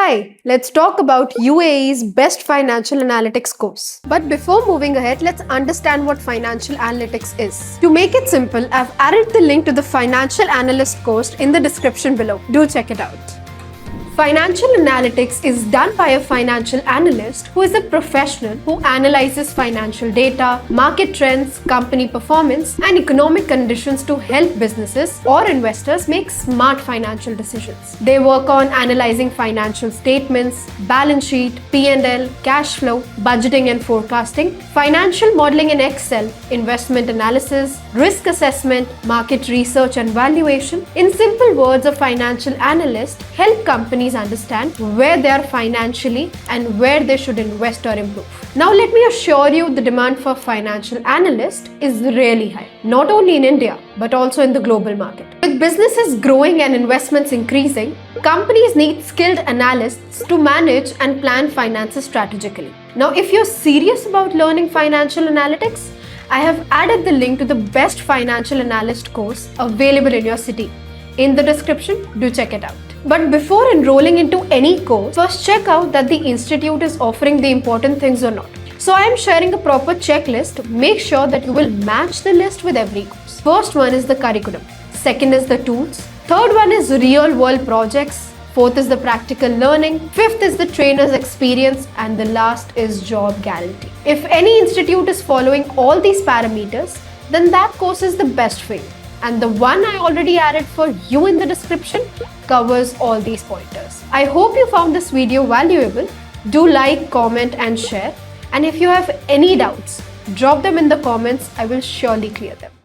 Hi, let's talk about UAE's best financial analytics course. But before moving ahead, let's understand what financial analytics is. To make it simple, I've added the link to the Financial Analyst course in the description below. Do check it out. Financial analytics is done by a financial analyst who is a professional who analyzes financial data, market trends, company performance, and economic conditions to help businesses or investors make smart financial decisions. They work on analyzing financial statements, balance sheet, P&L, cash flow, budgeting and forecasting, financial modeling in Excel, investment analysis, risk assessment, market research and valuation. In simple words, a financial analyst helps companies understand where they are financially and where they should invest or improve. Now let me assure you the demand for financial analyst is really high, not only in India but also in the global market. With businesses growing and investments increasing, companies need skilled analysts to manage and plan finances strategically. Now if you're serious about learning financial analytics, I have added the link to the best financial analyst course available in your city. In the description, do check it out. But before enrolling into any course, first check out that the institute is offering the important things or not. So I am sharing a proper checklist. Make sure that you will match the list with every course. First one is the curriculum. Second is the tools. Third one is real world projects. Fourth is the practical learning. Fifth is the trainer's experience. And the last is job guarantee. If any institute is following all these parameters, then that course is the best for you. And the one I already added for you in the description covers all these pointers. I hope you found this video valuable. Do like, comment and share. And if you have any doubts, drop them in the comments. I will surely clear them.